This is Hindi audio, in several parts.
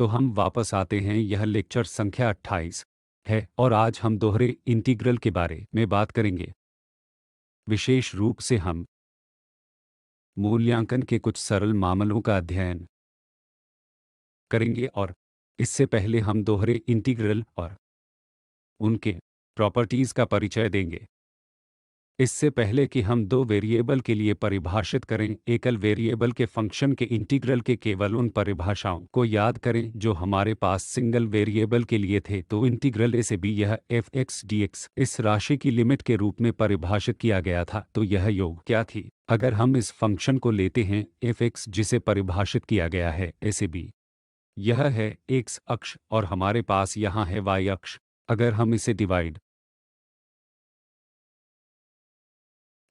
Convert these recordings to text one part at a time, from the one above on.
तो हम वापस आते हैं। यह लेक्चर संख्या 28 है और आज हम दोहरे इंटीग्रल के बारे में बात करेंगे। विशेष रूप से हम मूल्यांकन के कुछ सरल मामलों का अध्ययन करेंगे और इससे पहले हम दोहरे इंटीग्रल और उनके प्रॉपर्टीज़ का परिचय देंगे। इससे पहले कि हम दो वेरिएबल के लिए परिभाषित करें, एकल वेरिएबल के फंक्शन के इंटीग्रल के केवल उन परिभाषाओं को याद करें जो हमारे पास सिंगल वेरिएबल के लिए थे। तो इंटीग्रल ए से बी यह एफ एक्स डी एक्स इस राशि की लिमिट के रूप में परिभाषित किया गया था। तो यह योग क्या थी? अगर हम इस फंक्शन को लेते हैं एफ एक्स जिसे परिभाषित किया गया है ए से बी, यह है एक्स अक्ष और हमारे पास यहाँ है वाई अक्ष। अगर हम इसे डिवाइड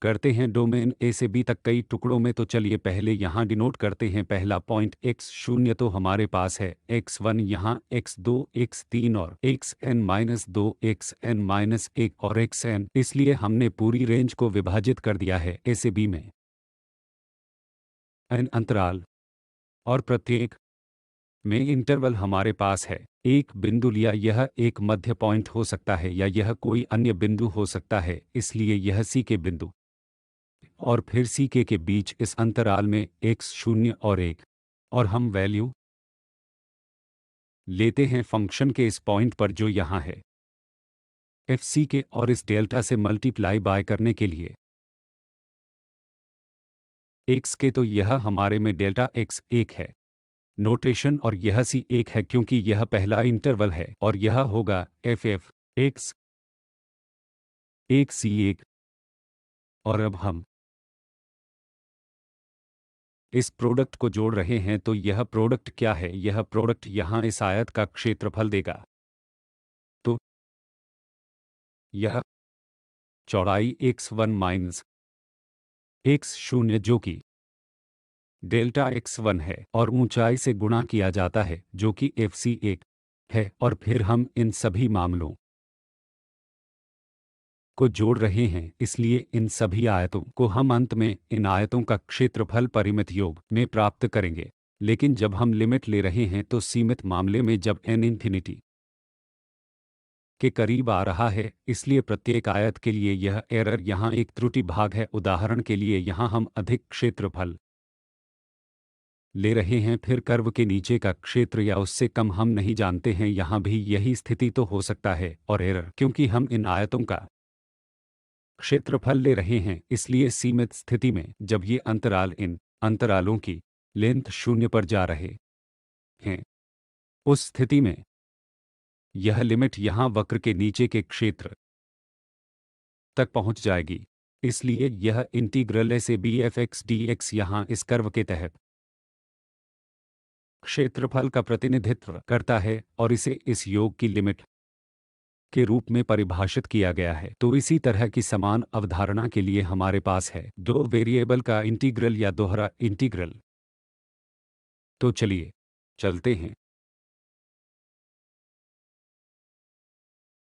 करते हैं डोमेन ए से बी तक कई टुकड़ों में, तो चलिए पहले यहाँ डिनोट करते हैं। पहला पॉइंट x0 तो हमारे पास है x1 यहाँ, x2 x3 और xn-2 xn-1 और xn। इसलिए हमने पूरी रेंज को विभाजित कर दिया है ए से बी में n अंतराल और प्रत्येक में इंटरवल हमारे पास है। एक बिंदु लिया, यह एक मध्य पॉइंट हो सकता है या यह कोई अन्य बिंदु हो सकता है, इसलिए यह सी के बिंदु और फिर सी के बीच इस अंतराल में x0 और 1 और हम वैल्यू लेते हैं फंक्शन के इस पॉइंट पर जो यहाँ है एफ सी के, और इस डेल्टा से मल्टीप्लाई बाय करने के लिए x के, तो यह हमारे में डेल्टा x 1 है नोटेशन, और यह सी 1 है क्योंकि यह पहला इंटरवल है, और यह होगा एफ एफ एक्स 1 सी 1। और अब हम इस प्रोडक्ट को जोड़ रहे हैं, तो यह प्रोडक्ट क्या है? यह प्रोडक्ट यहाँ इस आयत का क्षेत्रफल देगा। तो यह चौड़ाई x1 माइनस x0 जो कि डेल्टा x1 है और ऊंचाई से गुणा किया जाता है जो कि fc1 है, और फिर हम इन सभी मामलों को जोड़ रहे हैं, इसलिए इन सभी आयतों को हम अंत में इन आयतों का क्षेत्रफल परिमित योग में प्राप्त करेंगे। लेकिन जब हम लिमिट ले रहे हैं तो सीमित मामले में जब n इन्फिनिटी के करीब आ रहा है, इसलिए प्रत्येक आयत के लिए यह एरर यहाँ एक त्रुटि भाग है। उदाहरण के लिए यहाँ हम अधिक क्षेत्रफल ले रहे हैं, फिर कर्व के नीचे का क्षेत्र या उससे कम हम नहीं जानते हैं। यहाँ भी यही स्थिति तो हो सकता है, और एरर क्योंकि हम इन आयतों का क्षेत्रफल ले रहे हैं, इसलिए सीमित स्थिति में जब ये अंतराल इन अंतरालों की लेंथ 0 पर जा रहे हैं, उस स्थिति में यह लिमिट यहाँ वक्र के नीचे के क्षेत्र तक पहुँच जाएगी। इसलिए यह इंटीग्रल ए से B F X D X यहाँ इस कर्व के तहत क्षेत्रफल का प्रतिनिधित्व करता है और इसे इस योग की लिमिट के रूप में परिभाषित किया गया है। तो इसी तरह की समान अवधारणा के लिए हमारे पास है दो वेरिएबल का इंटीग्रल या दोहरा इंटीग्रल। तो चलिए चलते हैं।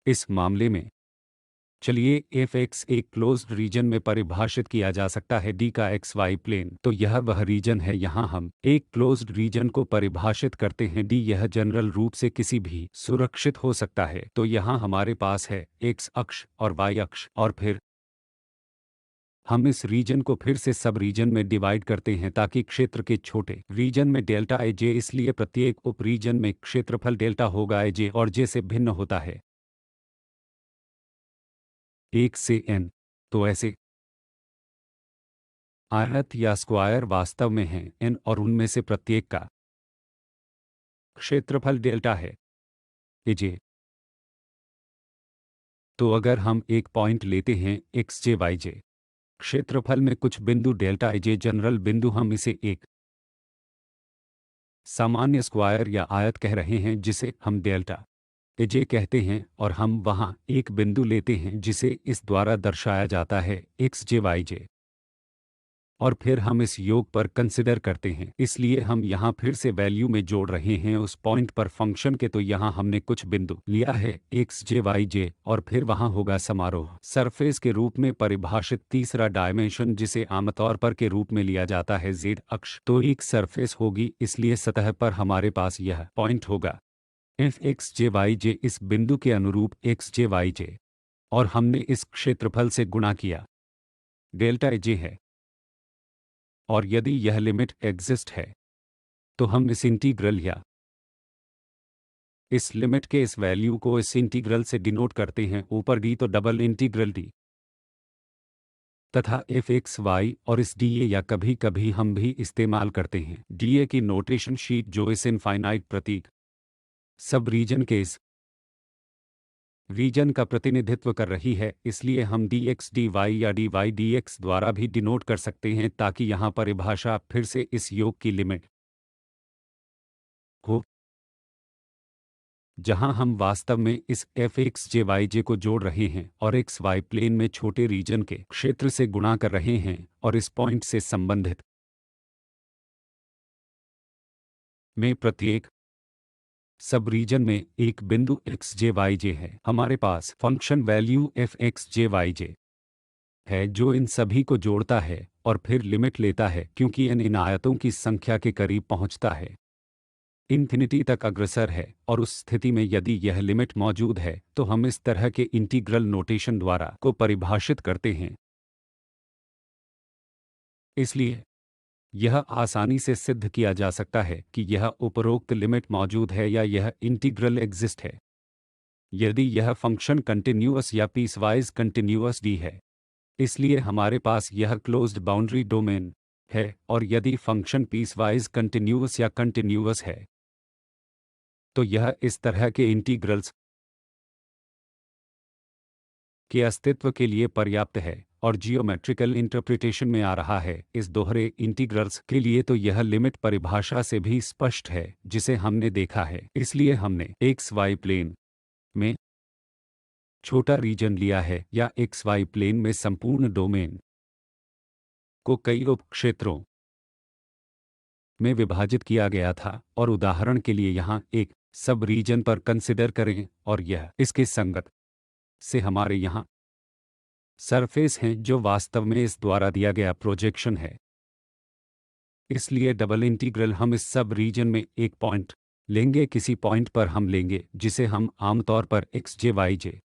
इस मामले में चलिए एफ एक्स एक क्लोज्ड रीजन में परिभाषित किया जा सकता है डी का एक्स वाई प्लेन। तो यह वह रीजन है, यहाँ हम एक क्लोज्ड रीजन को परिभाषित करते हैं डी। यह जनरल रूप से किसी भी सुरक्षित हो सकता है। तो यहाँ हमारे पास है एक्स अक्ष और वाई अक्ष, और फिर हम इस रीजन को फिर से सब रीजन में डिवाइड करते हैं ताकि क्षेत्र के छोटे रीजन में डेल्टा ए जे, इसलिए प्रत्येक उप रीजन में क्षेत्रफल डेल्टा होगा ए जे और जे से भिन्न होता है 1 से n। तो ऐसे आयत या स्क्वायर वास्तव में हैं n, और उनमें से प्रत्येक का क्षेत्रफल डेल्टा है ए जे। तो अगर हम एक पॉइंट लेते हैं एक्स जे वाई जे, क्षेत्रफल में कुछ बिंदु डेल्टा ए जे जनरल बिंदु, हम इसे एक सामान्य स्क्वायर या आयत कह रहे हैं जिसे हम डेल्टा ए जे कहते हैं, और हम वहां एक बिंदु लेते हैं जिसे इस द्वारा दर्शाया जाता है एक्स जे वाई जे। और फिर हम इस योग पर कंसिडर करते हैं। इसलिए हम यहाँ फिर से वैल्यू में जोड़ रहे हैं उस पॉइंट पर फंक्शन के। तो यहाँ हमने कुछ बिंदु लिया है एक्स जे वाई जे, और फिर वहाँ होगा समारोह सरफेस के रूप में परिभाषित तीसरा डायमेंशन, जिसे आमतौर पर के रूप में लिया जाता है जेड अक्ष। तो एक सरफेस होगी, इसलिए सतह पर हमारे पास यह पॉइंट होगा एफ एक्स जे वाई जे, इस बिंदु के अनुरूप एक्स जे वाई जे, और हमने इस क्षेत्रफल से गुणा किया डेल्टा जे है। और यदि यह लिमिट एग्जिस्ट है तो हम इस इंटीग्रल या इस लिमिट के इस वैल्यू को इस इंटीग्रल से डिनोट करते हैं, ऊपर डी तो डबल इंटीग्रल डी तथा एफ एक्स वाई, और इस डी ए या कभी कभी हम भी इस्तेमाल करते हैं डी ए की नोटेशन शीट, जो इस इनफाइनाइट प्रतीक सब रीजन के इस रीजन का प्रतिनिधित्व कर रही है। इसलिए हम डी एक्स डी वाई या डी वाई डी एक्स द्वारा भी डिनोट कर सकते हैं, ताकि यहाँ परिभाषा फिर से इस योग की लिमिट हो, जहां हम वास्तव में इस एफ एक्स जे वाई जे को जोड़ रहे हैं और एक्स वाई प्लेन में छोटे रीजन के क्षेत्र से गुणा कर रहे हैं, और इस पॉइंट से संबंधित में प्रत्येक सब रीजन में एक बिंदु एक्स जे वाई जे है। हमारे पास फंक्शन वैल्यू एफ एक्स जे वाई जे है, जो इन सभी को जोड़ता है और फिर लिमिट लेता है, क्योंकि इन आयतों की संख्या के करीब पहुंचता है, इन्फिनिटी तक अग्रसर है। और उस स्थिति में यदि यह लिमिट मौजूद है तो हम इस तरह के इंटीग्रल नोटेशन द्वारा को परिभाषित करते हैं। इसलिए यह आसानी से सिद्ध किया जा सकता है कि यह उपरोक्त लिमिट मौजूद है या यह इंटीग्रल एग्जिस्ट है यदि यह फंक्शन कंटिन्यूअस या पीसवाइज कंटिन्यूअस डी है। इसलिए हमारे पास यह क्लोज्ड बाउंड्री डोमेन है, और यदि फंक्शन पीसवाइज कंटिन्यूअस या कंटिन्यूअस है तो यह इस तरह के इंटीग्रल्स के अस्तित्व के लिए पर्याप्त है और जियोमेट्रिकल इंटरप्रिटेशन में आ रहा है। इस दोहरे इंटीग्रल्स के लिए तो यह लिमिट परिभाषा से भी स्पष्ट है, जिसे हमने देखा है। इसलिए हमने एक्स वाई प्लेन में छोटा रीजन लिया है, या एक्स वाई प्लेन में संपूर्ण डोमेन को कई उप क्षेत्रों में विभाजित किया गया था। और उदाहरण के लिए यहाँ एक सब रीजन पर कंसिडर करें, और यह इसके संगत से हमारे यहाँ सरफेस हैं, जो वास्तव में इस द्वारा दिया गया प्रोजेक्शन है। इसलिए डबल इंटीग्रल हम इस सब रीजन में एक पॉइंट लेंगे, किसी पॉइंट पर हम लेंगे जिसे हम आमतौर पर एक्स जे वाई जे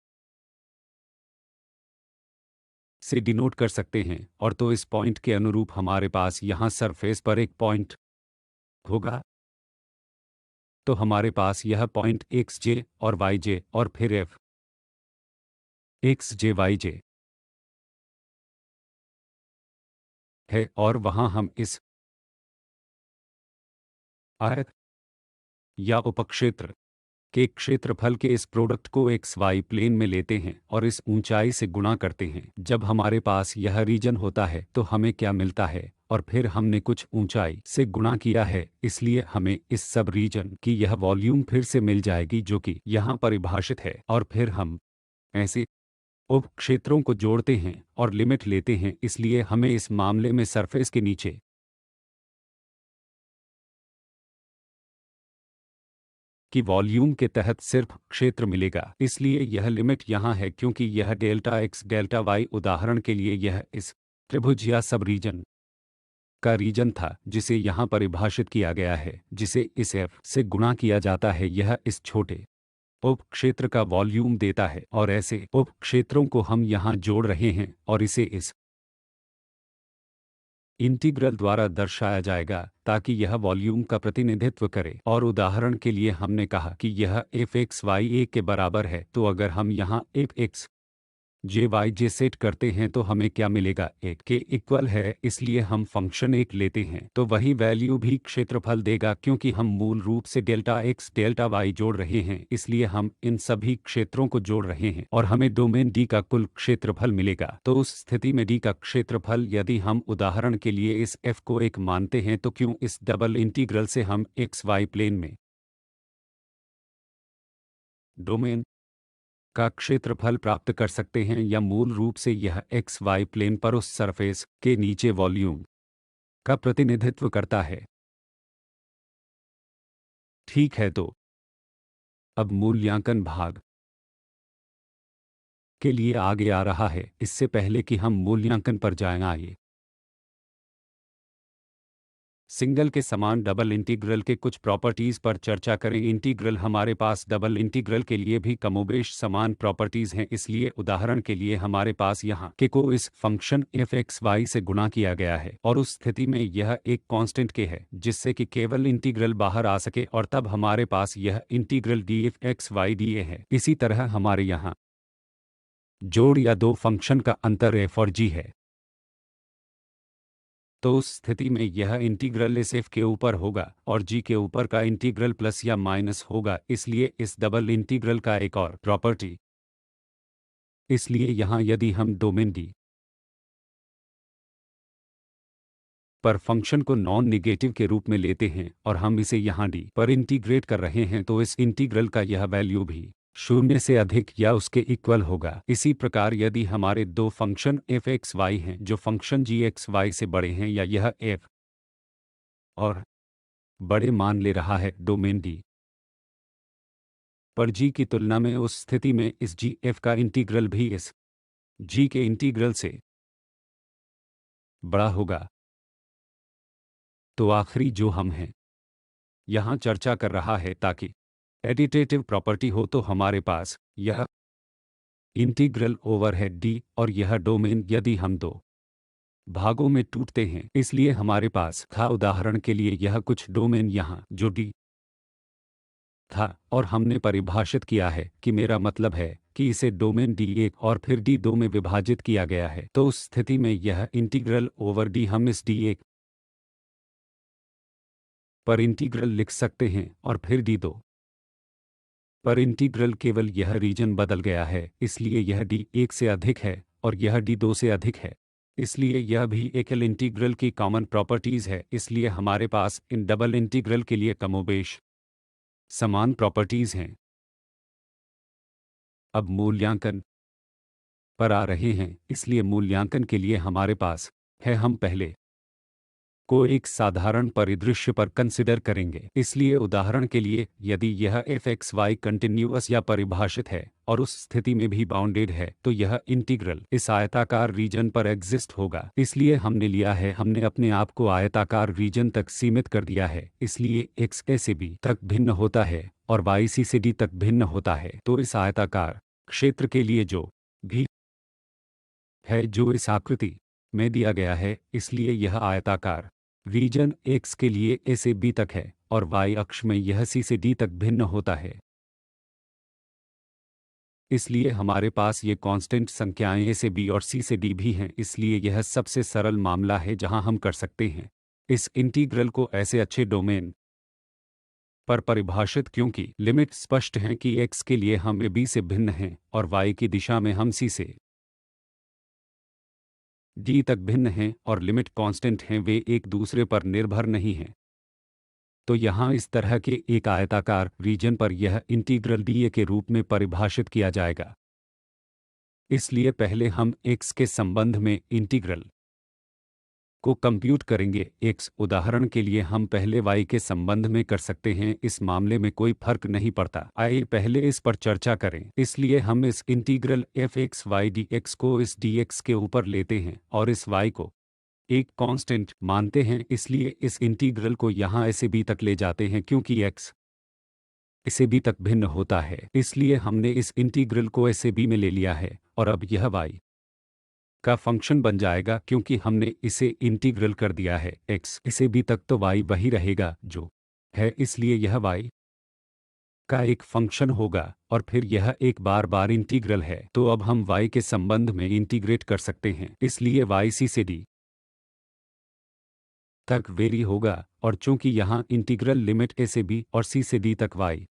से डिनोट कर सकते हैं, और तो इस पॉइंट के अनुरूप हमारे पास यहाँ सरफेस पर एक पॉइंट होगा। तो हमारे पास यह पॉइंट एक्स जे और वाई जे और फिर एफ एक्स जे वाई जे है, और वहां हम इस आयत या उपक्षेत्र के क्षेत्रफल के इस प्रोडक्ट को एक्स वाई प्लेन में लेते हैं और इस ऊंचाई से गुणा करते हैं। जब हमारे पास यह रीजन होता है तो हमें क्या मिलता है, और फिर हमने कुछ ऊंचाई से गुणा किया है, इसलिए हमें इस सब रीजन की यह वॉल्यूम फिर से मिल जाएगी, जो कि यहाँ परिभाषित है। और फिर हम ऐसे उप क्षेत्रों को जोड़ते हैं और लिमिट लेते हैं। इसलिए हमें इस मामले में सरफेस के नीचे की वॉल्यूम के तहत सिर्फ क्षेत्र मिलेगा। इसलिए यह लिमिट यहाँ है, क्योंकि यह डेल्टा एक्स डेल्टा वाई उदाहरण के लिए यह इस त्रिभुज या सब रीजन का रीजन था, जिसे यहाँ परिभाषित किया गया है, जिसे इस एफ से गुणा किया जाता है। यह इस छोटे उप क्षेत्र का वॉल्यूम देता है, और ऐसे उप क्षेत्रों को हम यहाँ जोड़ रहे हैं और इसे इस इंटीग्रल द्वारा दर्शाया जाएगा, ताकि यह वॉल्यूम का प्रतिनिधित्व करे। और उदाहरण के लिए हमने कहा कि यह एफ एक्स वाई ए के बराबर है, तो अगर हम यहाँ एफ एक्स जे वाई जे सेट करते हैं तो हमें क्या मिलेगा, एक के इक्वल है। इसलिए हम फंक्शन एक लेते हैं तो वही वैल्यू भी क्षेत्रफल देगा, क्योंकि हम मूल रूप से डेल्टा एक्स डेल्टा वाई जोड़ रहे हैं। इसलिए हम इन सभी क्षेत्रों को जोड़ रहे हैं और हमें डोमेन डी का कुल क्षेत्रफल मिलेगा। तो उस स्थिति में डी का क्षेत्रफल, यदि हम उदाहरण के लिए इस एफ को एक मानते हैं, तो क्यों इस डबल इंटीग्रल से हम एक्स वाई प्लेन में डोमेन का क्षेत्रफल प्राप्त कर सकते हैं, या मूल रूप से यह एक्स वाई प्लेन पर उस सरफेस के नीचे वॉल्यूम का प्रतिनिधित्व करता है। ठीक है, तो अब मूल्यांकन भाग के लिए आगे आ रहा है। इससे पहले कि हम मूल्यांकन पर जाएं, आइए सिंगल के समान डबल इंटीग्रल के कुछ प्रॉपर्टीज पर चर्चा करें। इंटीग्रल हमारे पास डबल इंटीग्रल के लिए भी कमोबेश समान प्रॉपर्टीज हैं। इसलिए उदाहरण के लिए हमारे पास यहाँ के को इस फंक्शन एफ एक्स वाई से गुणा किया गया है और उस स्थिति में यह एक कांस्टेंट के है जिससे कि केवल इंटीग्रल बाहर आ सके और तब हमारे पास यह integral D F X Y D A है। इसी तरह हमारे यहाँ जोड़ या दो फंक्शन का अंतर एफ और जी है, तो उस स्थिति में यह इंटीग्रल इस एफ के ऊपर होगा और जी के ऊपर का इंटीग्रल प्लस या माइनस होगा। इसलिए इस डबल इंटीग्रल का एक और प्रॉपर्टी, इसलिए यहाँ यदि हम डोमेन डी पर फंक्शन को नॉन निगेटिव के रूप में लेते हैं और हम इसे यहाँ डी पर इंटीग्रेट कर रहे हैं, तो इस इंटीग्रल का यह वैल्यू भी शून्य से अधिक या उसके इक्वल होगा। इसी प्रकार यदि हमारे दो फंक्शन एफ एक्स वाई हैं जो फंक्शन जी एक्स वाई से बड़े हैं या यह एफ और बड़े मान ले रहा है डोमेन डी पर जी की तुलना में, उस स्थिति में इस जी एफ का इंटीग्रल भी इस जी के इंटीग्रल से बड़ा होगा। तो आखिरी जो हम हैं यहाँ चर्चा कर रहा है, ताकि एडिटेटिव प्रॉपर्टी हो तो हमारे पास यह इंटीग्रल ओवर है डी और यह डोमेन यदि हम दो भागों में टूटते हैं, इसलिए हमारे पास था उदाहरण के लिए यह कुछ डोमेन यहाँ जो डी था और हमने परिभाषित किया है कि मेरा मतलब है कि इसे डोमेन डी एक और फिर डी दो में विभाजित किया गया है। तो उस स्थिति में यह इंटीग्रल ओवर डी हम इस डी एक पर इंटीग्रल लिख सकते हैं और फिर डी दो पर इंटीग्रल, केवल यह रीजन बदल गया है। इसलिए यह डी एक से अधिक है और यह डी दो से अधिक है। इसलिए यह भी एकल इंटीग्रल की कॉमन प्रॉपर्टीज है। इसलिए हमारे पास इन डबल इंटीग्रल के लिए कमोबेश समान प्रॉपर्टीज हैं। अब मूल्यांकन पर आ रहे हैं। इसलिए मूल्यांकन के लिए हमारे पास है, हम पहले को एक साधारण परिदृश्य पर कंसिडर करेंगे। इसलिए उदाहरण के लिए यदि यह एफ एक्स वाई कंटिन्यूअस या परिभाषित है और उस स्थिति में भी बाउंडेड है, तो यह इंटीग्रल इस आयताकार रीजन पर एग्जिस्ट होगा। इसलिए हमने लिया है, हमने अपने आप को आयताकार रीजन तक सीमित कर दिया है। इसलिए एक्स ए से बी तक भिन्न होता है और वाई सी से डी तक भिन्न होता है। तो इस आयताकार क्षेत्र के लिए जो भी है जो इस आकृति में दिया गया है, इसलिए यह आयताकार रीजन एक्स के लिए ए से बी तक है और वाई अक्ष में यह सी से डी तक भिन्न होता है। इसलिए हमारे पास ये कांस्टेंट संख्याएं ए से बी और सी से डी भी हैं। इसलिए यह सबसे सरल मामला है जहां हम कर सकते हैं इस इंटीग्रल को ऐसे अच्छे डोमेन पर परिभाषित, क्योंकि लिमिट स्पष्ट हैं कि एक्स के लिए हम ए बी से भिन्न हैं और वाई की दिशा में हम सी से डी तक भिन्न हैं और लिमिट कांस्टेंट हैं, वे एक दूसरे पर निर्भर नहीं हैं। तो यहाँ इस तरह के एक आयताकार रीजन पर यह इंटीग्रल डी ए के रूप में परिभाषित किया जाएगा। इसलिए पहले हम एक्स के संबंध में इंटीग्रल को कंप्यूट करेंगे। एक्स उदाहरण के लिए हम पहले वाई के संबंध में कर सकते हैं, इस मामले में कोई फर्क नहीं पड़ता। आइए पहले इस पर चर्चा करें। इसलिए हम इस integral F X Y D X को इस डी एक्स के ऊपर लेते हैं और इस वाई को एक कांस्टेंट मानते हैं। इसलिए इस इंटीग्रल को यहाँ ऐसे बी तक ले जाते हैं क्योंकि एक्स इसे बी तक भिन्न होता है। इसलिए हमने इस इंटीग्रल को ऐसे बी में ले लिया है और अब यह वाई का फंक्शन बन जाएगा क्योंकि हमने इसे इंटीग्रल कर दिया है एक्स इसे बी तक, तो वाई वही रहेगा जो है। इसलिए यह वाई का एक फंक्शन होगा और फिर यह एक बार बार इंटीग्रल है। तो अब हम वाई के संबंध में इंटीग्रेट कर सकते हैं। इसलिए वाई सी से डी तक वेरी होगा और चूंकि यहाँ इंटीग्रल लिमिट ए से बी और सी से डी तक वाई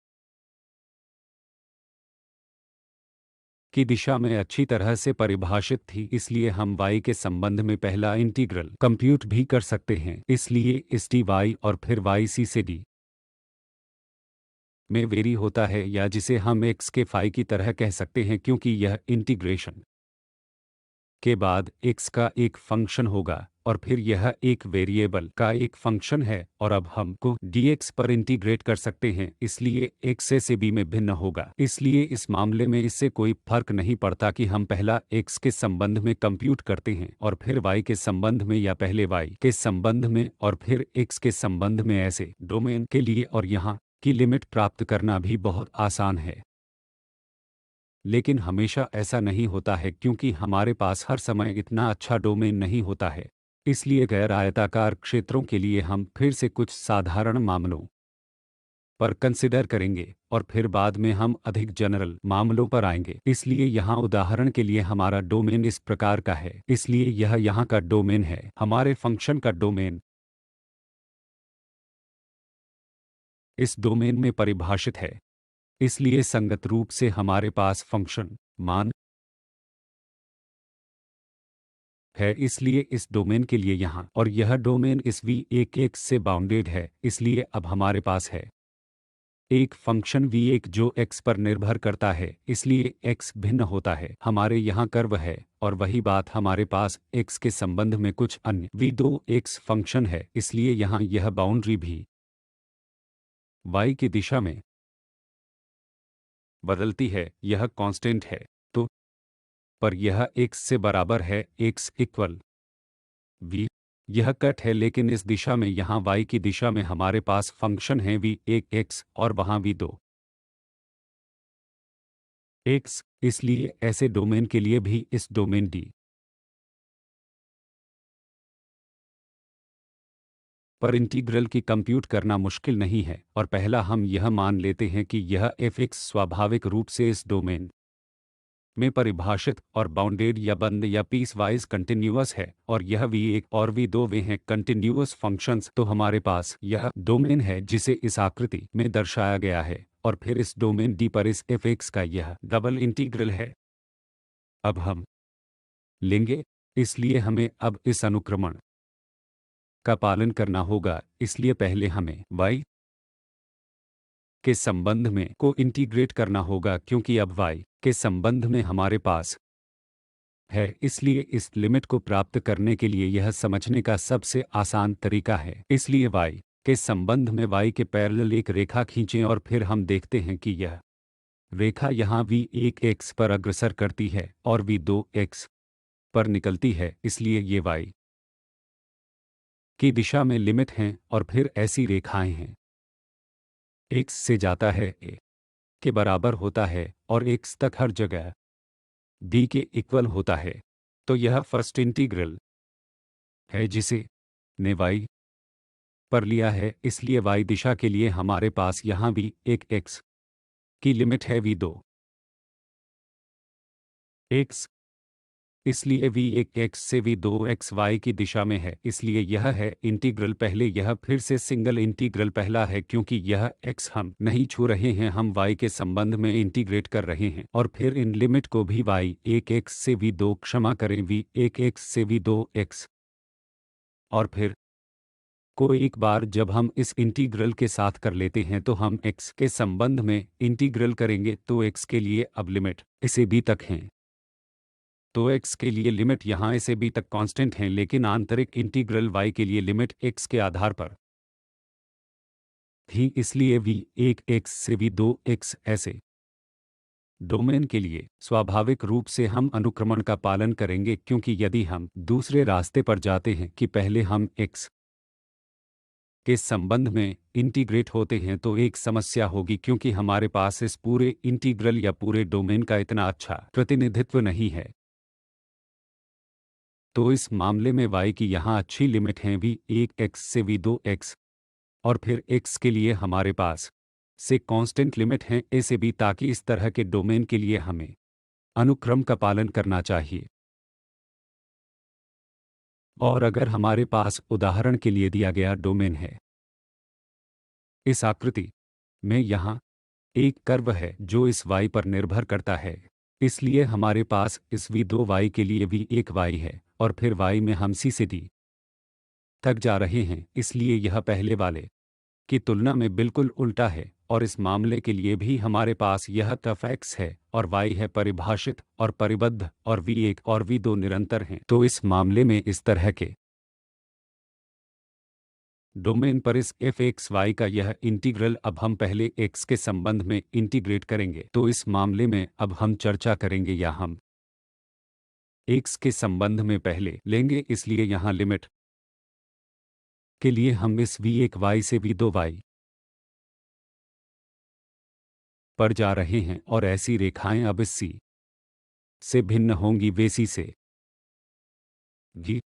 की दिशा में अच्छी तरह से परिभाषित थी, इसलिए हम y के संबंध में पहला इंटीग्रल कंप्यूट भी कर सकते हैं। इसलिए इस डी वाई और फिर वाई सी से डी में वेरी होता है, या जिसे हम x के फाई की तरह कह सकते हैं क्योंकि यह इंटीग्रेशन के बाद x का एक फंक्शन होगा। और फिर यह एक वेरिएबल का एक फंक्शन है और अब हम को dx पर इंटीग्रेट कर सकते हैं, इसलिए x a से b में भिन्न होगा। इसलिए इस मामले में इससे कोई फर्क नहीं पड़ता कि हम पहला x के संबंध में कंप्यूट करते हैं और फिर y के संबंध में या पहले y के संबंध में और फिर x के संबंध में। ऐसे डोमेन के लिए और यहाँ की लिमिट प्राप्त करना भी बहुत आसान है, लेकिन हमेशा ऐसा नहीं होता है क्योंकि हमारे पास हर समय इतना अच्छा डोमेन नहीं होता है। इसलिए गैर आयताकार क्षेत्रों के लिए हम फिर से कुछ साधारण मामलों पर कंसिडर करेंगे और फिर बाद में हम अधिक जनरल मामलों पर आएंगे। इसलिए यहाँ उदाहरण के लिए हमारा डोमेन इस प्रकार का है, इसलिए यह यहाँ का डोमेन है, हमारे फंक्शन का डोमेन इस डोमेन में परिभाषित है। इसलिए संगत रूप से हमारे पास फंक्शन मान है, इसलिए इस डोमेन के लिए यहाँ और यह डोमेन इस v1 से बाउंडेड है। इसलिए अब हमारे पास है एक फंक्शन v1 जो x पर निर्भर करता है, इसलिए x भिन्न होता है, हमारे यहाँ कर्व है और वही बात हमारे पास x के संबंध में कुछ अन्य v2x फंक्शन है, इसलिए यहाँ यह बाउंड्री भी y की दिशा में बदलती है, यह कांस्टेंट है। तो पर यह x से बराबर है x इक्वल v, यह कट है, लेकिन इस दिशा में यहाँ y की दिशा में हमारे पास फंक्शन है v1x और वहाँ v2 x, इसलिए ऐसे डोमेन के लिए भी इस डोमेन D पर इंटीग्रल की कंप्यूट करना मुश्किल नहीं है और पहला हम यह मान लेते हैं कि यह f(x) स्वाभाविक रूप से इस डोमेन में परिभाषित और बाउंडेड या बंद या पीस वाइज कंटिन्यूअस है और यह v1 और v2 वे हैं कंटिन्यूअस फंक्शंस। तो हमारे पास यह डोमेन है जिसे इस आकृति में दर्शाया गया है और फिर इस डोमेन D पर इस f(x) का यह डबल इंटीग्रल है। अब हम लेंगे, इसलिए हमें अब इस अनुक्रमण का पालन करना होगा, इसलिए पहले हमें y के संबंध में को इंटीग्रेट करना होगा क्योंकि अब y के संबंध में हमारे पास है, इसलिए इस लिमिट को प्राप्त करने के लिए यह समझने का सबसे आसान तरीका है। इसलिए y के संबंध में y के पैरेलल एक रेखा खींचें और फिर हम देखते हैं कि यह रेखा यहाँ v1x पर अग्रसर करती है और v2x पर निकलती है, इसलिए ये y की दिशा में लिमिट हैं और फिर ऐसी रेखाएं हैं x से जाता है a के बराबर होता है और x तक हर जगह d के इक्वल होता है। तो यह फर्स्ट इंटीग्रल है जिसे ने y पर लिया है, इसलिए y दिशा के लिए हमारे पास यहाँ v1x की लिमिट है v2 x, इसलिए v1x से v2x y की दिशा में है, इसलिए यह है इंटीग्रल। पहले यह फिर से सिंगल इंटीग्रल पहला है क्योंकि यह x हम नहीं छू रहे हैं, हम y के संबंध में इंटीग्रेट कर रहे हैं और फिर इन लिमिट को भी y1x से v2 क्षमा करें v1x से v2x और फिर को एक बार जब हम इस इंटीग्रल के साथ कर लेते हैं तो हम x के संबंध में इंटीग्रल करेंगे, तो x के लिए अब लिमिट इसे b तक हैं, तो x के लिए लिमिट यहाँ इसे b तक कांस्टेंट हैं, लेकिन आंतरिक इंटीग्रल y के लिए लिमिट x के आधार पर थी, इसलिए v1x से v2x ऐसे डोमेन के लिए स्वाभाविक रूप से हम अनुक्रमण का पालन करेंगे क्योंकि यदि हम दूसरे रास्ते पर जाते हैं कि पहले हम x के संबंध में इंटीग्रेट होते हैं तो एक समस्या होगी क्योंकि हमारे पास इस पूरे इंटीग्रल या पूरे डोमेन का इतना अच्छा प्रतिनिधित्व नहीं है। तो इस मामले में y की यहाँ अच्छी लिमिट हैं v1x से v2x और फिर x के लिए हमारे पास से कांस्टेंट लिमिट हैं a से b, ताकि इस तरह के डोमेन के लिए हमें अनुक्रम का पालन करना चाहिए। और अगर हमारे पास उदाहरण के लिए दिया गया डोमेन है, इस आकृति में यहाँ एक कर्व है जो इस y पर निर्भर करता है, इसलिए हमारे पास इस v2y के लिए v1y है और फिर y में हम c से d तक जा रहे हैं, इसलिए यह पहले वाले की तुलना में बिल्कुल उल्टा है और इस मामले के लिए भी हमारे पास यह f(x) है और y है परिभाषित और परिबद्ध और v1 और v2 निरंतर हैं। तो इस मामले में इस तरह के डोमेन पर इस एफ एक्स वाई का यह इंटीग्रल अब हम पहले एक्स के संबंध में इंटीग्रेट करेंगे। तो इस मामले में अब हम चर्चा करेंगे या हम एक्स के संबंध में पहले लेंगे, इसलिए यहाँ लिमिट के लिए हम इस v1 y से v2 y पर जा रहे हैं और ऐसी रेखाएं अब इस c से भिन्न होंगी, वे c से v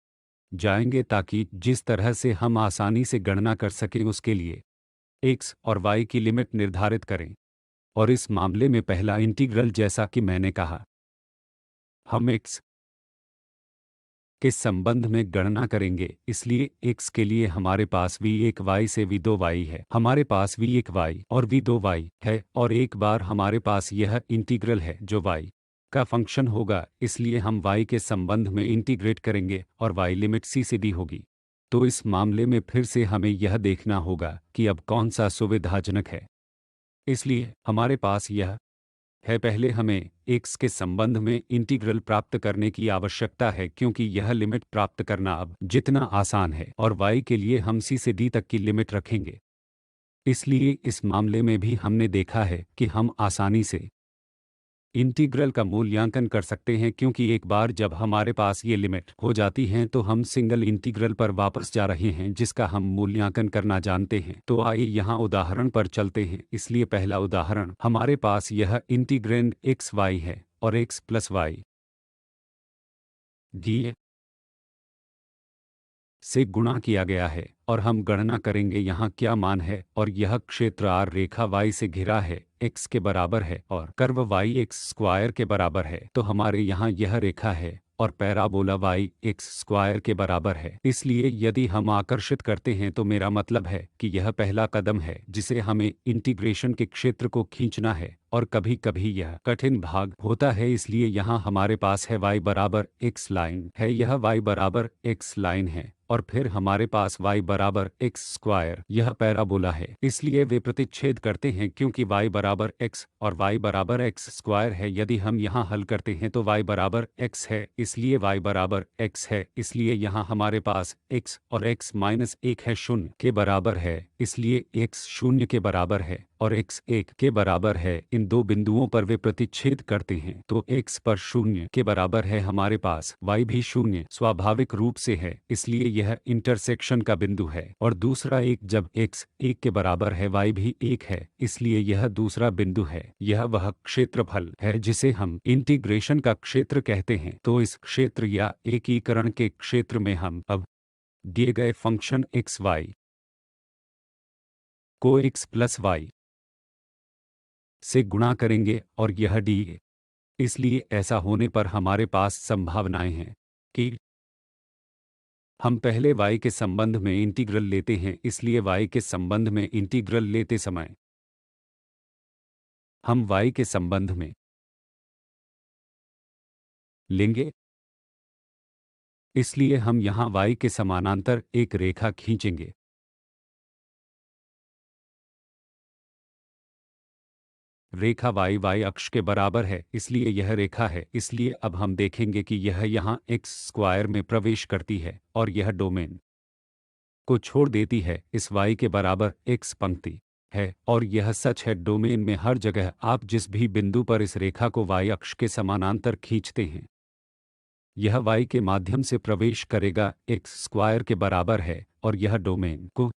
जाएंगे ताकि जिस तरह से हम आसानी से गणना कर सकें उसके लिए x और y की लिमिट निर्धारित करें। और इस मामले में पहला इंटीग्रल, जैसा कि मैंने कहा, हम x के संबंध में गणना करेंगे, इसलिए x के लिए हमारे पास v1 y से v2 y है, हमारे पास v1 y और v2 y है, और एक बार हमारे पास यह इंटीग्रल है जो y का फंक्शन होगा, इसलिए हम y के संबंध में इंटीग्रेट करेंगे और y लिमिट c से d होगी। तो इस मामले में फिर से हमें यह देखना होगा कि अब कौन सा सुविधाजनक है, इसलिए हमारे पास यह है। पहले हमें x के संबंध में इंटीग्रल प्राप्त करने की आवश्यकता है क्योंकि यह लिमिट प्राप्त करना अब जितना आसान है, और y के लिए हम c से d तक की लिमिट रखेंगे। इसलिए इस मामले में भी हमने देखा है कि हम आसानी से इंटीग्रल का मूल्यांकन कर सकते हैं क्योंकि एक बार जब हमारे पास ये लिमिट हो जाती हैं तो हम सिंगल इंटीग्रल पर वापस जा रहे हैं जिसका हम मूल्यांकन करना जानते हैं। तो आइए यहाँ उदाहरण पर चलते हैं। इसलिए पहला उदाहरण, हमारे पास यह इंटीग्रैंड एक्स वाई है और एक्स प्लस वाई डी से गुणा किया गया है, और हम गणना करेंगे यहाँ क्या मान है। और यह क्षेत्र आर रेखा y से घिरा है, x के बराबर है, और कर्व y एक्स स्क्वायर के बराबर है। तो हमारे यहाँ यह रेखा है और पैराबोला y एक्स स्क्वायर के बराबर है। इसलिए यदि हम आकर्षित करते हैं तो मेरा मतलब है कि यह पहला कदम है जिसे हमें इंटीग्रेशन के क्षेत्र को खींचना है, और कभी कभी यह कठिन भाग होता है। इसलिए यहाँ हमारे पास है y बराबर x लाइन है, यह y बराबर x लाइन है, और फिर हमारे पास y बराबर एक्स स्क्वायर, यह पैराबोला है। इसलिए वे प्रतिच्छेद करते हैं क्योंकि y बराबर x और y बराबर एक्स स्क्वायर है। यदि हम यहाँ हल करते हैं तो y बराबर x है, इसलिए y बराबर x है। इसलिए यहाँ हमारे पास x और x माइनस 1 है, 0 के बराबर है, इसलिए x 0 के बराबर है और x 1 के बराबर है। इन दो बिंदुओं पर वे प्रतिच्छेद करते हैं, तो x पर 0 के बराबर है हमारे पास, y भी 0 स्वाभाविक रूप से है, इसलिए यह इंटरसेक्शन का बिंदु है। और दूसरा एक, जब x 1 के बराबर है y भी 1 है, इसलिए यह दूसरा बिंदु है। यह वह क्षेत्रफल है जिसे हम इंटीग्रेशन का क्षेत्र कहते हैं। तो इस क्षेत्र या एकीकरण के क्षेत्र में हम अब दिए गए फंक्शन एक्स वाई को x प्लस वाई से गुणा करेंगे और यह डी है। इसलिए ऐसा होने पर हमारे पास संभावनाएं हैं कि हम पहले y के संबंध में इंटीग्रल लेते हैं, इसलिए y के संबंध में इंटीग्रल लेते समय हम y के संबंध में लेंगे। इसलिए हम यहाँ y के समानांतर एक रेखा खींचेंगे। रेखा y अक्ष के बराबर है, इसलिए यह रेखा है। इसलिए अब हम देखेंगे कि यह यहाँ एक्स स्क्वायर में प्रवेश करती है और यह डोमेन को छोड़ देती है। इस y के बराबर x पंक्ति है, और यह सच है डोमेन में हर जगह आप जिस भी बिंदु पर इस रेखा को y अक्ष के समानांतर खींचते हैं, यह y के माध्यम से प्रवेश करेगा, एक्स स्क्वायर के बराबर है, और यह डोमेन को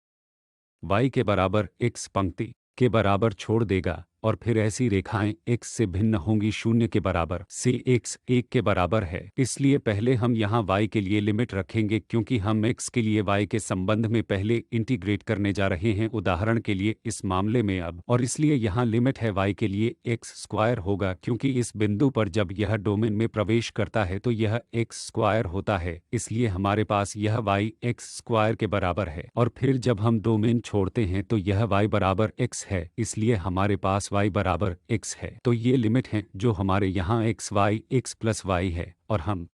y के बराबर x पंक्ति के बराबर छोड़ देगा। और फिर ऐसी रेखाएं x से भिन्न होंगी, 0 के बराबर से x 1 के बराबर है। इसलिए पहले हम यहाँ y के लिए लिमिट रखेंगे क्योंकि हम x के लिए y के संबंध में पहले इंटीग्रेट करने जा रहे हैं, उदाहरण के लिए इस मामले में अब। और इसलिए यहाँ लिमिट है y के लिए x स्क्वायर होगा क्योंकि इस बिंदु पर जब यह डोमेन में प्रवेश करता है तो यह x स्क्वायर होता है, इसलिए हमारे पास यह y x स्क्वायर के बराबर है। और फिर जब हम डोमेन छोड़ते हैं तो यह y बराबर x है, इसलिए हमारे पास y बराबर x है। तो ये लिमिट हैं जो हमारे यहाँ x y x plus y है, और हम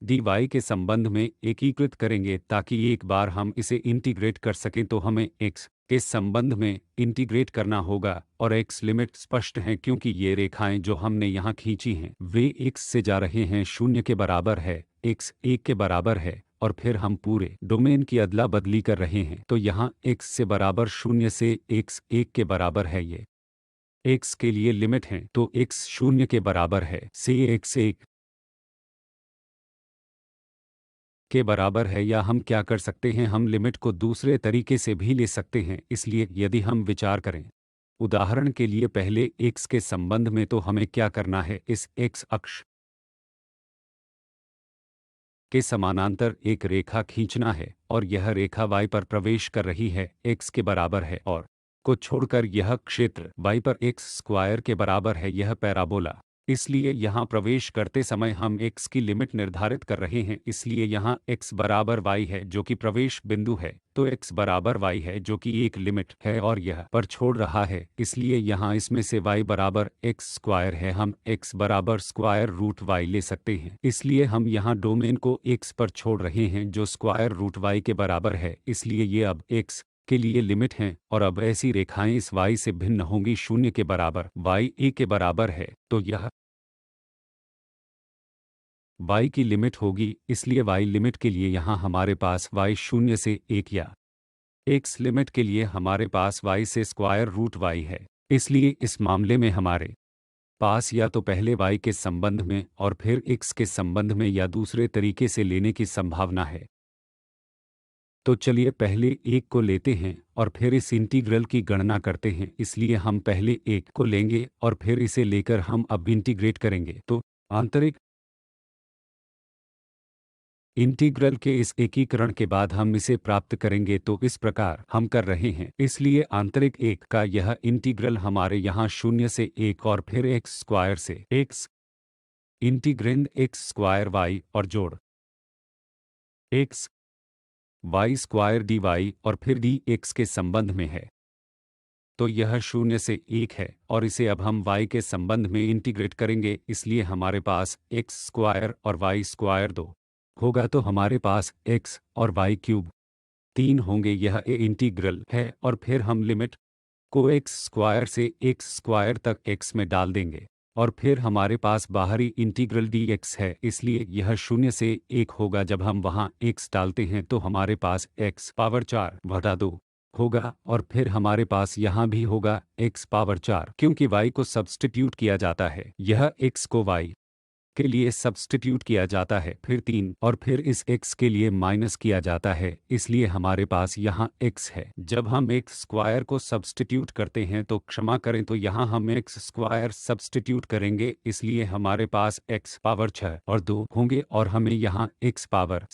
dy के संबंध में एकीकृत करेंगे ताकि एक बार हम इसे इंटीग्रेट कर सकें तो हमें x के संबंध में इंटीग्रेट करना होगा। और x लिमिट स्पष्ट हैं क्योंकि ये रेखाएं जो हमने यहाँ खींची हैं वे x से जा रहे हैं, 0 के बराबर है, x 1 के बराबर है, और फिर हम पूरे डोमेन की अदला बदली कर रहे हैं। तो यहाँ x से बराबर 0 से x 1 के बराबर है, ये x के लिए लिमिट हैं, तो x 0 के बराबर है से x 1 के बराबर है। या हम क्या कर सकते हैं, हम लिमिट को दूसरे तरीके से भी ले सकते हैं। इसलिए यदि हम विचार करें उदाहरण के लिए पहले x के संबंध में, तो हमें क्या करना है, इस x अक्ष के समानांतर एक रेखा खींचना है और यह रेखा y पर प्रवेश कर रही है, x के बराबर है, और को छोड़कर यह क्षेत्र y पर x स्क्वायर के बराबर है, यह पैराबोला। इसलिए यहाँ प्रवेश करते समय हम x की लिमिट निर्धारित कर रहे हैं, इसलिए यहाँ x बराबर y है जो कि प्रवेश बिंदु है, तो x बराबर y है जो कि एक लिमिट है और यह पर छोड़ रहा है, इसलिए यहाँ इसमें से y बराबर x स्क्वायर है, हम x बराबर स्क्वायर रूट y ले सकते हैं। इसलिए हम यहाँ डोमेन को x पर छोड़ रहे हैं जो स्क्वायर रूट y के बराबर है, इसलिए ये अब x के लिए लिमिट हैं और अब ऐसी रेखाएं इस y से भिन्न होंगी 0 के बराबर, y a के बराबर है, तो यह y की लिमिट होगी। इसलिए y लिमिट के लिए यहाँ हमारे पास y 0 से 1 या x लिमिट के लिए हमारे पास y से स्क्वायर रूट y है। इसलिए इस मामले में हमारे पास या तो पहले y के संबंध में और फिर x के संबंध में या दूसरे तरीके से लेने की संभावना है। तो चलिए पहले एक को लेते हैं और फिर इस इंटीग्रल की गणना करते हैं। इसलिए हम पहले एक को लेंगे और फिर इसे लेकर हम अब इंटीग्रेट करेंगे। तो आंतरिक इंटीग्रल के इस एकीकरण के बाद हम इसे प्राप्त करेंगे, तो इस प्रकार हम कर रहे हैं। इसलिए आंतरिक एक का यह इंटीग्रल हमारे यहाँ 0 से 1 और फिर x स्क्वायर से x integrand x square y और जोड़ x y स्क्वायर dy और फिर dx के संबंध में है। तो यह 0 से 1 है और इसे अब हम y के संबंध में इंटीग्रेट करेंगे, इसलिए हमारे पास x स्क्वायर और y स्क्वायर 2 होगा, तो हमारे पास x और y क्यूब 3 होंगे। यह ए इंटीग्रल है और फिर हम लिमिट को x स्क्वायर से x स्क्वायर तक x में डाल देंगे और फिर हमारे पास बाहरी इंटीग्रल dx है, इसलिए यह 0 से 1 होगा। जब हम वहाँ x डालते हैं तो हमारे पास x पावर 4/2 होगा और फिर हमारे पास यहाँ भी होगा x पावर 4, क्योंकि y को सब्स्टिट्यूट किया जाता है। यह x को y के लिए सब्स्टिट्यूट किया जाता है, फिर 3 और फिर इस x के लिए माइनस किया जाता है, इसलिए हमारे पास यहाँ x है। जब हम x स्क्वायर को सब्स्टिट्यूट करते हैं तो क्षमा करें, तो यहाँ हम x स्क्वायर सब्स्टिट्यूट करेंगे, इसलिए हमारे पास x पावर 6 और 2 होंगे और हमें यहाँ x पावर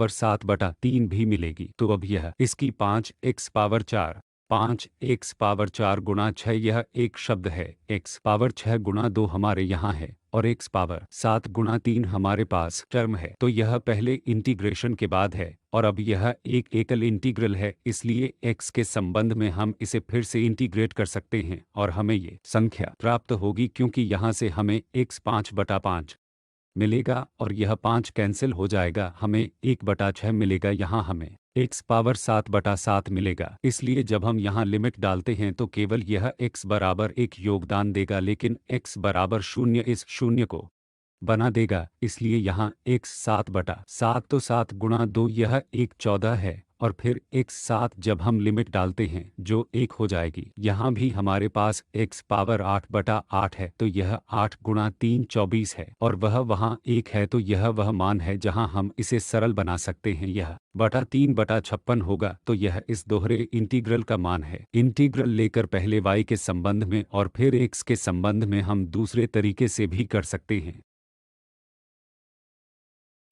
7 भी मिलेगी। तो अब यह इसकी 5x पावर 4 5x पावर 4 गुणा 6, यह एक शब्द है। x पावर 6 गुणा 2 हमारे यहाँ है और x पावर 7 गुणा 3 हमारे पास टर्म है। तो यह पहले इंटीग्रेशन के बाद है और अब यह एक एकल इंटीग्रल है, इसलिए x के संबंध में हम इसे फिर से इंटीग्रेट कर सकते हैं और हमें ये संख्या प्राप्त होगी, क्योंकि यहाँ से हमें x 5/5 मिलेगा और यह 5 कैंसिल हो जाएगा, हमें 1/6 मिलेगा। यहाँ हमें x पावर 7/7 मिलेगा। इसलिए जब हम यहाँ लिमिट डालते हैं तो केवल यह x बराबर 1 योगदान देगा, लेकिन x बराबर 0 इस 0 को बना देगा। इसलिए यहाँ x 7/7, तो 7 गुणा 2 यह 1 14 है और फिर x 7 जब हम लिमिट डालते हैं जो 1 हो जाएगी। यहाँ भी हमारे पास x पावर 8/8 है, तो यह 8 गुणा 3 24 है और वह वहाँ 1 है, तो यह वह मान है जहाँ हम इसे सरल बना सकते हैं। यह बटा 3/56 होगा, तो यह इस दोहरे इंटीग्रल का मान है। इंटीग्रल लेकर पहले y के संबंध में और फिर x के संबंध में हम दूसरे तरीके से भी कर सकते हैं।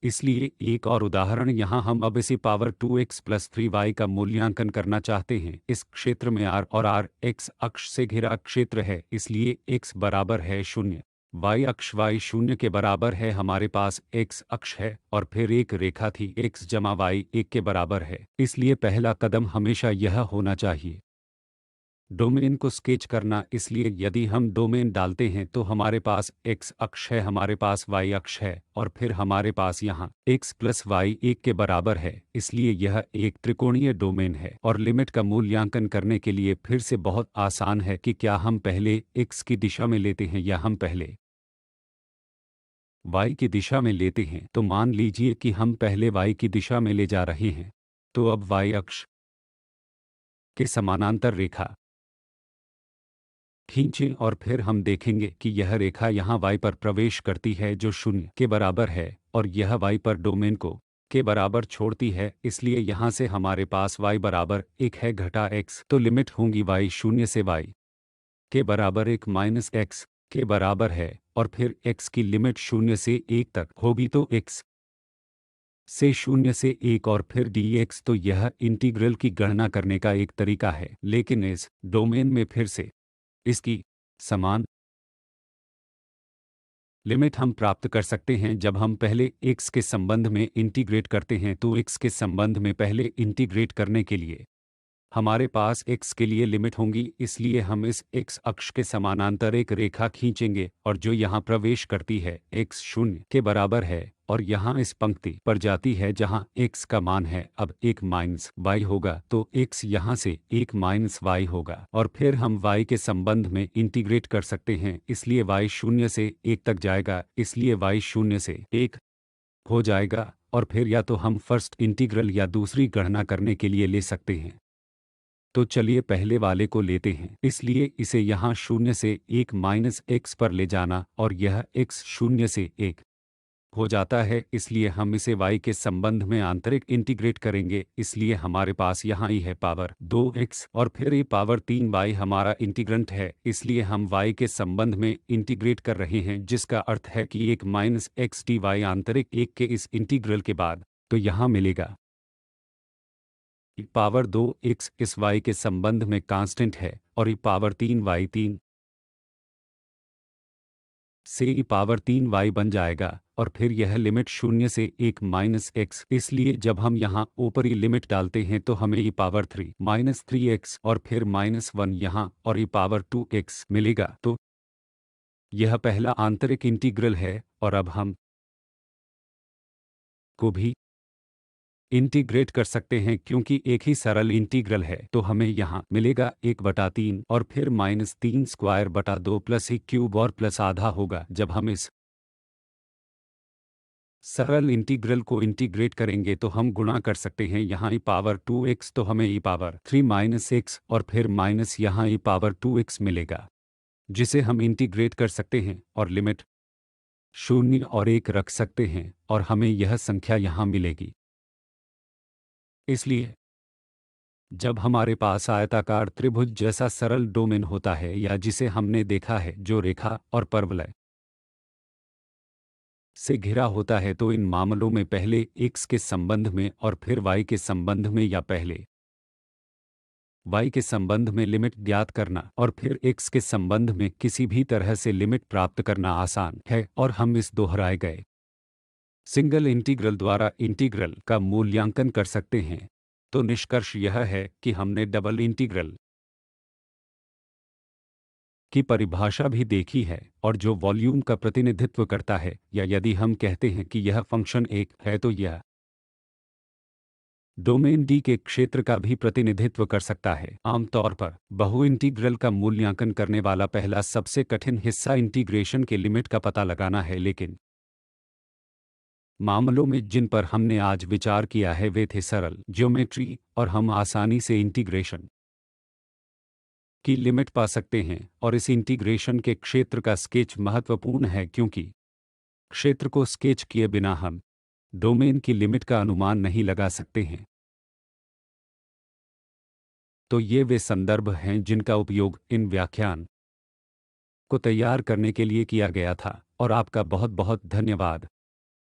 इसलिए एक और उदाहरण, यहाँ हम अब इसी पावर 2x प्लस 3y का मूल्यांकन करना चाहते हैं। इस क्षेत्र में r और r x अक्ष से घिरा क्षेत्र है, इसलिए x बराबर है 0, y अक्ष y 0 के बराबर है, हमारे पास x अक्ष है और फिर एक रेखा थी x जमा y 1 के बराबर है। इसलिए पहला कदम हमेशा यह होना चाहिए डोमेन को स्केच करना। इसलिए यदि हम डोमेन डालते हैं तो हमारे पास x अक्ष है, हमारे पास y अक्ष है और फिर हमारे पास यहाँ x प्लस y 1 के बराबर है, इसलिए यह एक त्रिकोणीय डोमेन है। और लिमिट का मूल्यांकन करने के लिए फिर से बहुत आसान है कि क्या हम पहले x की दिशा में लेते हैं या हम पहले y की दिशा में लेते हैं तो मान लीजिए कि हम पहले y की दिशा में ले जा रहे हैं, तो अब y अक्ष के समानांतर रेखा खींचें और फिर हम देखेंगे कि यह रेखा यहाँ y पर प्रवेश करती है जो 0 के बराबर है और यह y पर डोमेन को के बराबर छोड़ती है, इसलिए यहाँ से हमारे पास y बराबर 1 है घटा x, तो लिमिट होंगी y 0 से y के बराबर 1 माइनस x के बराबर है और फिर x की लिमिट 0 से 1 तक होगी तो x से 0 से 1 और फिर dx। तो यह इंटीग्रल की गणना करने का एक तरीका है, लेकिन इस डोमेन में फिर से इसकी समान लिमिट हम प्राप्त कर सकते हैं जब हम पहले x के संबंध में इंटीग्रेट करते हैं। तो x के संबंध में पहले इंटीग्रेट करने के लिए हमारे पास x के लिए लिमिट होंगी, इसलिए हम इस x अक्ष के समानांतर एक रेखा खींचेंगे और जो यहाँ प्रवेश करती है x 0 के बराबर है और यहाँ इस पंक्ति पर जाती है जहाँ x का मान है अब 1 माइनस y होगा, तो x यहाँ से 1 माइनस y होगा और फिर हम y के संबंध में इंटीग्रेट कर सकते हैं, इसलिए y 0 से 1 तक जाएगा, इसलिए y 0 से 1 हो जाएगा और फिर या तो हम फर्स्ट इंटीग्रल या दूसरी गणना करने के लिए ले सकते हैं। तो चलिए पहले वाले को लेते हैं, इसलिए इसे यहाँ 0 से 1 माइनस x पर ले जाना और यह x 0 से 1 हो जाता है, इसलिए हम इसे y के संबंध में आंतरिक इंटीग्रेट करेंगे, इसलिए हमारे पास यहाँ e है पावर 2x और फिर e पावर 3y हमारा इंटीग्रंट है, इसलिए हम y के संबंध में इंटीग्रेट कर रहे हैं, जिसका अर्थ है कि 1 माइनस x dy आंतरिक 1 के इस इंटीग्रल के बाद तो यहाँ मिलेगा e पावर 2x इस y के संबंध में कांस्टेंट है और e पावर 3y 3 से e पावर 3y बन जाएगा और फिर यह लिमिट 0 से 1 माइनस x, इसलिए जब हम यहाँ ऊपरी लिमिट डालते हैं तो हमें e पावर 3 माइनस 3x और फिर माइनस 1 यहाँ और e पावर 2x मिलेगा। तो यह पहला आंतरिक इंटीग्रल है और अब हम को भी इंटीग्रेट कर सकते हैं क्योंकि एक ही सरल इंटीग्रल है, तो हमें यहाँ मिलेगा 1/3 और फिर माइनस 3 स्क्वायर बटा 2 प्लस e क्यूब और प्लस आधा होगा। जब हम इस सरल इंटीग्रल को इंटीग्रेट करेंगे तो हम गुणा कर सकते हैं यहाँ e पावर 2x, तो हमें e पावर 3 माइनस x और फिर माइनस यहाँ e पावर 2x मिलेगा, जिसे हम इंटीग्रेट कर सकते हैं और लिमिट 0 और 1 रख सकते हैं और हमें यह संख्या यहाँ मिलेगी। इसलिए जब हमारे पास आयताकार त्रिभुज जैसा सरल डोमेन होता है या जिसे हमने देखा है जो रेखा और परवलय से घिरा होता है, तो इन मामलों में पहले x के संबंध में और फिर y के संबंध में या पहले y के संबंध में लिमिट ज्ञात करना और फिर x के संबंध में किसी भी तरह से लिमिट प्राप्त करना आसान है और हम इस दोहराए गए सिंगल इंटीग्रल द्वारा इंटीग्रल का मूल्यांकन कर सकते हैं। तो निष्कर्ष यह है कि हमने डबल इंटीग्रल की परिभाषा भी देखी है और जो वॉल्यूम का प्रतिनिधित्व करता है, या यदि हम कहते हैं कि यह फंक्शन एक है तो यह डोमेन D के क्षेत्र का भी प्रतिनिधित्व कर सकता है। आमतौर पर बहु इंटीग्रल का मूल्यांकन करने वाला पहला सबसे कठिन हिस्सा इंटीग्रेशन के लिमिट का पता लगाना है, लेकिन मामलों में जिन पर हमने आज विचार किया है वे थे सरल ज्योमेट्री और हम आसानी से इंटीग्रेशन की लिमिट पा सकते हैं। और इस इंटीग्रेशन के क्षेत्र का स्केच महत्वपूर्ण है क्योंकि क्षेत्र को स्केच किए बिना हम डोमेन की लिमिट का अनुमान नहीं लगा सकते हैं। तो ये वे संदर्भ हैं जिनका उपयोग इन व्याख्यान को तैयार करने के लिए किया गया था और आपका बहुत बहुत धन्यवाद।